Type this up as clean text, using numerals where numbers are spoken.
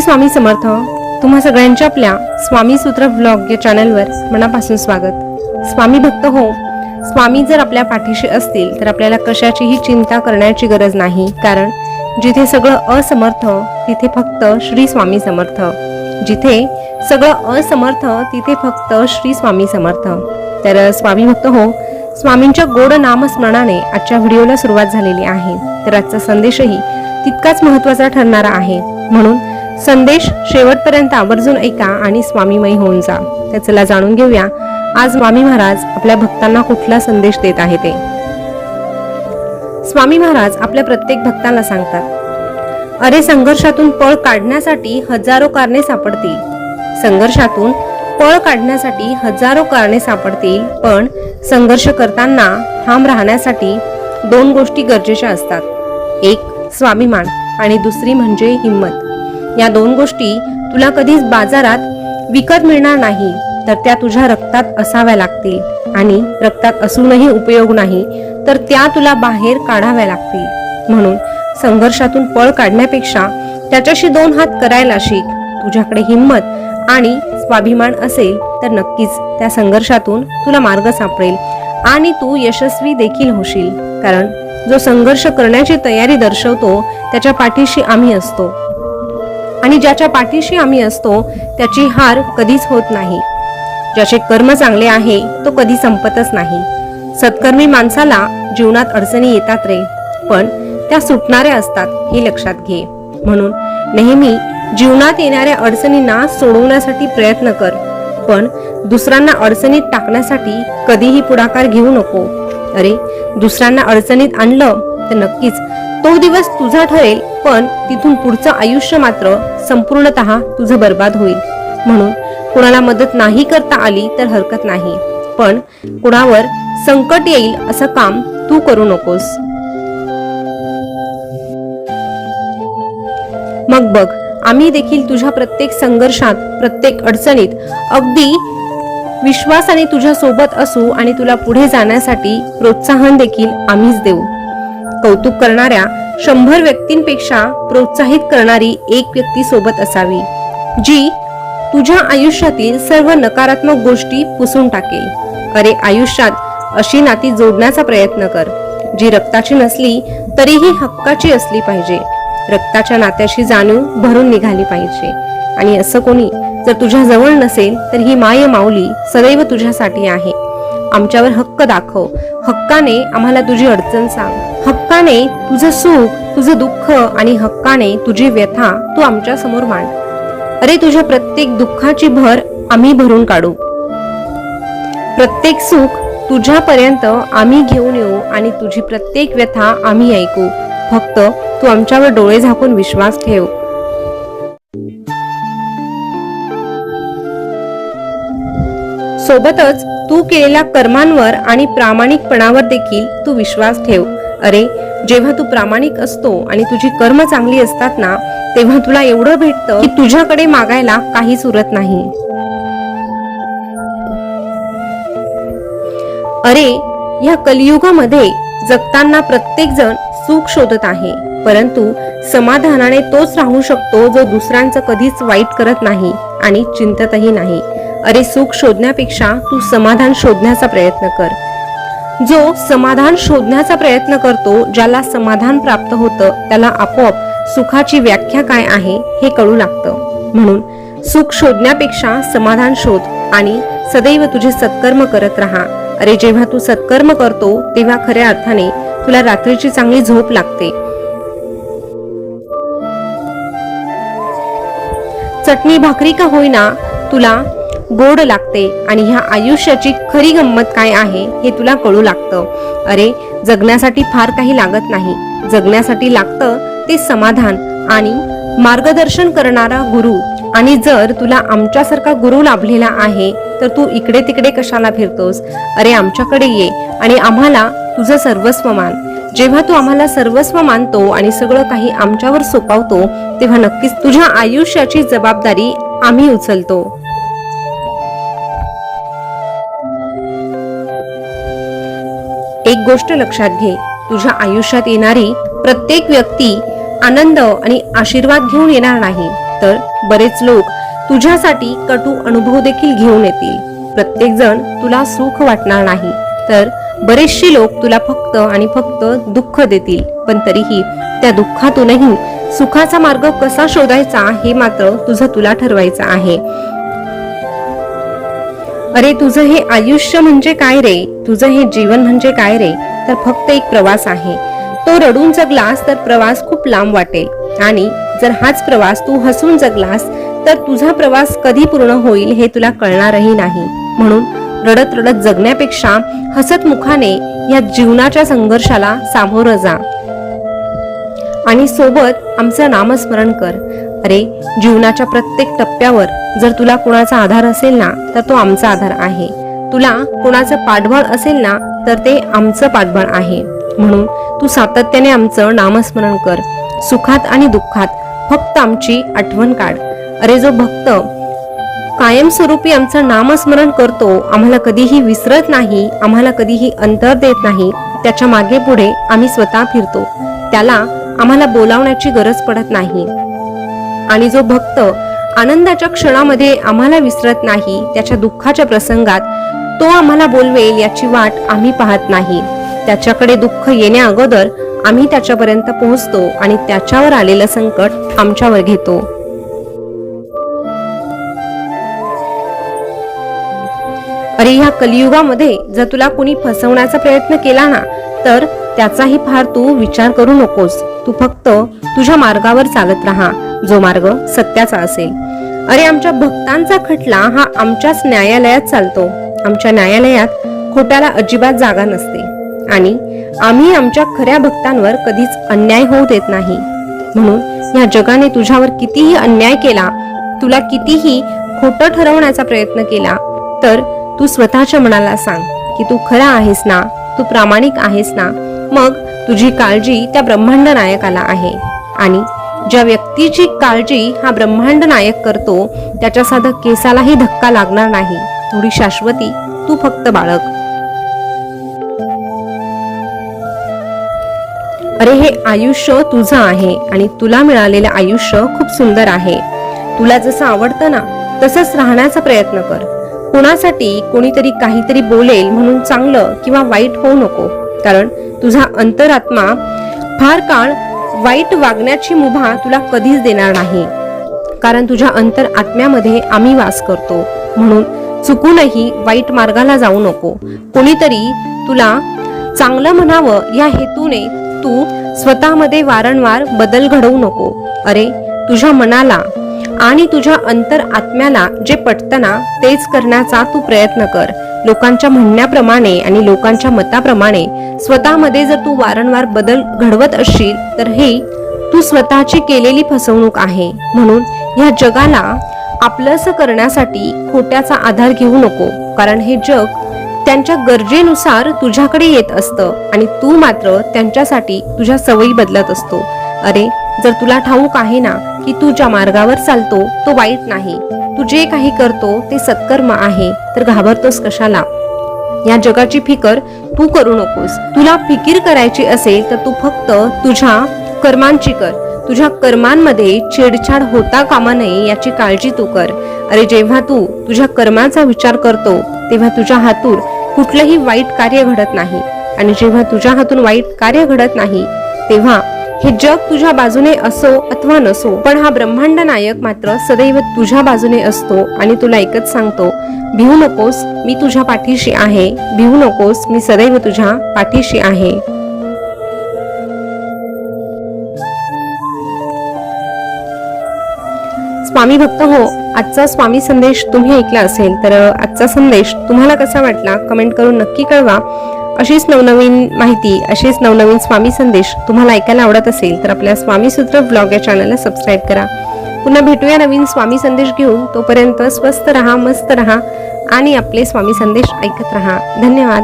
स्वामी समर्थ. तुम्हा सगळ्यांच्या आपल्या स्वामी सूत्र ब्लॉग या चॅनलवर मनापासून स्वागत. स्वामी भक्त हो, स्वामी जर आपल्या पाठीशी असतील तर आपल्याला कशाचीही चिंता करण्याची गरज नाही. कारण जिथे सगळं असमर्थ तिथे फक्त श्री स्वामी समर्थ. जिथे सगळं असमर्थ तिथे फक्त श्री स्वामी समर्थ. तर स्वामी भक्त हो, स्वामींच्या गोड नामस्मरणाने आजच्या व्हिडिओला सुरुवात झालेली आहे. तर आजचा संदेशही तितकाच महत्त्वाचा ठरणारा आहे, म्हणून संदेश शेवटपर्यंत आवर्जून ऐका आणि स्वामीमय होऊन जा. तर चला जाणून घेऊया आज स्वामी महाराज आपल्या भक्तांना कुठला संदेश देत आहे ते. स्वामी महाराज आपल्या प्रत्येक भक्तांना सांगतात, अरे संघर्षातून पळ काढण्यासाठी हजारो कारणे सापडतील. संघर्षातून पळ काढण्यासाठी हजारो कारणे सापडतील, पण संघर्ष करताना ठाम राहण्यासाठी दोन गोष्टी गरजेच्या असतात. एक स्वाभिमान आणि दुसरी म्हणजे हिंमत. या दोन गोष्टी तुला कधीच बाजारात विकत मिळणार नाही, तर त्या तुझ्या रक्तात असाव्या लागतील. आणि रक्तात असूनही उपयोग नाही, तर त्या तुला बाहेर काढाव्या लागतील. म्हणून संघर्षातून पळ काढण्यापेक्षा त्याच्याशी दोन हात करायला शिक. तुझ्याकडे हिंमत आणि स्वाभिमान असेल तर नक्कीच त्या संघर्षातून तुला मार्ग सापडेल आणि तू यशस्वी देखील होशील. कारण जो संघर्ष करण्याची तयारी दर्शवतो त्याच्या पाठीशी आम्ही असतो, आणि ज्याच्या पाठीशी आम्ही असतो त्याची हार कधीच होत नाही. ज्याचे कर्म चांगले आहे तो कधी संपतच नाही. सत्कर्मी माणसाला जीवनात अडचणी येतात रे, पण त्या सुटणाऱ्या असतात हे लक्षात घे. म्हणून नेहमी जीवनात येणाऱ्या अडचणींना सोडवण्यासाठी प्रयत्न कर, पण दुसऱ्यांना अडचणीत टाकण्यासाठी कधीही पुढाकार घेऊ नको. अरे दुसऱ्यांना अडचणीत आणलं तर नक्कीच तो दिवस तुझा ठरेल, पण तिथून पुढचं आयुष्य मात्र संपूर्णतः तुझं बर्बाद होईल. म्हणून कुणाला मदत नाही करता आली तर हरकत नाही, पण कुणावर संकट येईल असं काम तू करू नकोस. मग बघ, आम्ही देखील तुझ्या प्रत्येक संघर्षात, प्रत्येक अडचणीत अगदी विश्वासाने तुझ्या सोबत असू आणि तुला पुढे जाण्यासाठी प्रोत्साहन देखील आम्हीच देऊ. कौतुक करणाऱ्या 100 व्यक्तींपेक्षा प्रोत्साहित करणारी एक व्यक्ती सोबत असावी, जी तुझ्या आयुष्यातील सर्व नकारात्मक गोष्टी पुसून टाकेल. अरे आयुष्यात अशी नाती जोडण्याचा प्रयत्न कर, जी रक्ताची नसली तरीही हक्काची असली पाहिजे. रक्ताच्या नात्याशी जाणीव भरून निघाली पाहिजे. आणि असं कोणी जर तुझ्या जवळ नसेल तर ही माय माऊली सदैव तुझ्यासाठी आहे. आमच्यावर हक्क दाखव, हक्काने आम्हाला तुझी अडचण सांग, हक्काने तुझं सुख, तुझं दुःख आणि हक्काने तुझी व्यथा तू आमच्या समोर मांड. अरे तुझ्या प्रत्येक दुःखाची भर आम्ही भरून काढू. प्रत्येक सुख तुझ्यापर्यंत आम्ही घेऊन येऊ आणि तुझी प्रत्येक व्यथा आम्ही ऐकू. फक्त तू आमच्यावर डोळे झाकून विश्वास ठेव. सोबतच तू केलेल्या कर्मांवर आणि प्रामाणिकपणावर देखील तू विश्वास ठेव. अरे जेव्हा तू प्रामाणिक असतो आणि तुझी कर्म चांगली असतात ना, तेव्हा तुला एवढं भेटतं की तुझ्याकडे मागायला काहीच उरत नाही. अरे या कलियुगामध्ये जगताना प्रत्येक जण सुख शोधत आहे, परंतु समाधानाने तोच राहू शकतो जो दुसऱ्यांचं कधीच वाईट करत नाही आणि चिंततही नाही. अरे सुख शोधण्यापेक्षा तू समाधान शोधण्याचा प्रयत्न कर. जो समाधान शोधण्याचा प्रयत्न करतो, ज्याला समाधान प्राप्त होतं, त्याला आपोआप सुखाची व्याख्या काय आहे हे कळू लागतं. म्हणून सुख शोधण्यापेक्षा समाधान शोध आणि सदैव तुझे सत्कर्म करत राहा. अरे जेव्हा तू सत्कर्म करतो तेव्हा खऱ्या अर्थाने तुला रात्रीची चांगली झोप लागते. चटणी भाकरी का होईना तुला गोड लागते आणि ह्या आयुष्याची खरी गंमत काय आहे हे तुला कळू लागतं. अरे जगण्यासाठी फार काही लागत नाही, जगण्यासाठी लागतं ते समाधान आणि मार्गदर्शन करणारा गुरु. आणि जर तुला आमच्यासारखा गुरु लाभलेला आहे तर तू इकडे तिकडे कशाला फिरतोस? अरे आमच्याकडे ये आणि आम्हाला तुझं सर्वस्व मान. जेव्हा तू आम्हाला सर्वस्व मानतो आणि सगळं काही आमच्यावर सोपवतो, तेव्हा नक्कीच तुझ्या आयुष्याची जबाबदारी आम्ही उचलतो. एक गोष्ट लक्षात घे, तुझ्या आयुष्यात येणारी प्रत्येक व्यक्ती आनंद आणि आशीर्वाद घेऊन येणार नाही, तर बरेच लोक तुझ्यासाठी कटू अनुभव देखील घेऊन येतील. प्रत्येक जण तुला सुख वाटणार नाही, तर बरेचशी लोक तुला फक्त आणि फक्त दुःख देतील. पण तरीही त्या दुःखातूनही सुखाचा मार्ग कसा शोधायचा हे मात्र तुला ठरवायचं आहे. अरे तुझं हे आयुष्य म्हणजे काय रे, तुझं हे जीवन म्हणजे काय रे, तर फक्त एक प्रवास आहे. तो रडून जगलास तर प्रवास खूप लांब वाटेल, आणि जर हाच प्रवास तू हसून जगलास तर तुझा प्रवास कधी पूर्ण होईल हे तुला कळणारही नाही. म्हणून रडत रडत जगण्यापेक्षा हसत मुखाने या जीवनाच्या संघर्षाला सामोरं जा आणि सोबत आमचं नामस्मरण कर. अरे जीवनाच्या प्रत्येक टप्प्यावर जर तुला कोणाचा आधार असेल ना तर तो आमचा आधार आहे. तुला कोणाचं पाठबळ असेल ना तर ते आमचं पाठबळ आहे. म्हणून तू सातत्याने आमचं नामस्मरण कर. सुखात आणि दुःखात फक्त आमची आठवण काढ. अरे जो भक्त कायमस्वरूपी आमचं नामस्मरण करतो, आम्हाला कधीही विसरत नाही, आम्हाला कधीही अंतर देत नाही, त्याच्या मागे पुढे आम्ही स्वतः फिरतो, त्याला आम्हाला बोलावण्याची गरज पडत नाही. आणि जो भक्त आनंदाच्या क्षणामध्ये आम्हाला विसरत नाही, त्याच्या दुःखाच्या प्रसंगात तो आम्हाला बोलवेल याची वाट आम्ही पाहत नाही. त्याच्याकडे दुःख येण्या अगोदर आम्ही त्याच्यापर्यंत पोहोचतो आणि त्याच्यावर आलेलं संकट आमच्यावर घेतो. अरे ह्या कलियुगामध्ये जर तुला कोणी फसवण्याचा प्रयत्न केला ना तर त्याचाही फार तू विचार करू नकोस. तू फक्त तुझ्या मार्गावर चालत राहा, जो मार्ग सत्याचा असेल. अरे आमच्या भक्तांचा खटला हा आमच्याच न्यायालयात चालतो. आमच्या न्यायालयात खोट्याला अजिबात जागा नसते आणि आम्ही आमच्या खऱ्या भक्तांवर कधीच अन्याय होऊ देत नाही. म्हणून या जगाने तुझ्यावर कितीही अन्याय केला, तुला कितीही खोटं ठरवण्याचा प्रयत्न केला, तर तू स्वतःच्या मनाला सांग की तू खरा आहेस ना, तू प्रामाणिक आहेस ना. मग तुझी काळजी त्या ब्रह्मांड नायकाला आहे. आणि ज्या व्यक्तीची काळजी हा ब्रह्मांड नायक करतो त्याच्या साधा केसालाही धक्का लागणार नाही. थोडी शाश्वती तू फक्त बाळग. अरे हे आयुष्य तुझं आहे आणि तुला मिळालेलं आयुष्य खूप सुंदर आहे. तुला जसं आवडतं ना तसंच राहण्याचा प्रयत्न कर. कोणासाठी कोणीतरी काहीतरी बोलेल म्हणून चांगलं किंवा वाईट होऊ नको, कारण तुझा अंतरात्मा फार काळ वाईट वागण्याची मुभा तुला कधीच देणार नाही. कारण तुझ्या अंतर आत्म्यामध्ये आम्ही वास करतो. म्हणून चुकूनही वाईट मार्गाला जाऊ नको. कोणीतरी तुला चांगलं म्हणावं या हेतूने तू स्वतःमध्ये वारंवार बदल घडवू नको. अरे तुझ्या मनाला आणि तुझ्या अंतर आत्म्याला जे पटतं ना तेच करण्याचा तू प्रयत्न कर. लोकांच्या म्हणण्याप्रमाणे आणि लोकांच्या मताप्रमाणे स्वतःमध्ये जर तू वारंवार बदल घडवत असशील तर हे तू स्वतःची केलेली फसवणूक आहे. म्हणून या जगाला आपलंसं करण्यासाठी खोट्याचा आधार घेऊ नको, कारण हे जग त्यांच्या गरजेनुसार तुझ्याकडे येत असतं आणि तू मात्र त्यांच्यासाठी तुझ्या सवयी बदलत असतो. अरे जर तुला ठाऊक आहे ना की तू ज्या मार्गावर चालतो तो वाईट नाही, तू जे काही करतो ते सत्कर्म आहे, तर घाबरतोस कशाला? या जगाची फिकर तू करू नकोस. तुला फिकीर करायची असेल तर तू फक्त तुझ्या कर्मांची कर. तुझ्या कर्मांमध्ये छेडछाड होता कामा नये याची काळजी तू कर. अरे जेव्हा तू तुझ्या कर्माचा विचार करतो तेव्हा तुझ्या हातून कुठलंही वाईट कार्य घडत नाही, आणि जेव्हा तुझ्या हातून वाईट कार्य घडत नाही तेव्हा हे जग तुझ्या बाजूने असो अथवा नसो, पण हा ब्रह्मांड नायक मात्र सदैव तुझ्या बाजूने असतो आणि तुला एकच सांगतो, भिवू नकोस, मी तुझ्या पाठीशी आहे. भिवू नकोस, मी सदैव तुझ्या पाठीशी आहे. स्वामी भक्त हो, आजचा स्वामी संदेश तुम्ही ऐकला असेल तर आजचा संदेश तुम्हाला कसा वाटला कमेंट करून नक्की कळवा. अशीच नवनवीन माहिती, अशीच नवनवीन स्वामी संदेश तुम्हाला ऐकायला आवडत असेल तर आपल्या स्वामी सूत्र ब्लॉग या चॅनलला सबस्क्राईब करा. पुन्हा भेटूया नवीन स्वामी संदेश घेऊन. तोपर्यंत स्वस्थ रहा, मस्त रहा आणि आपले स्वामी संदेश ऐकत रहा. धन्यवाद.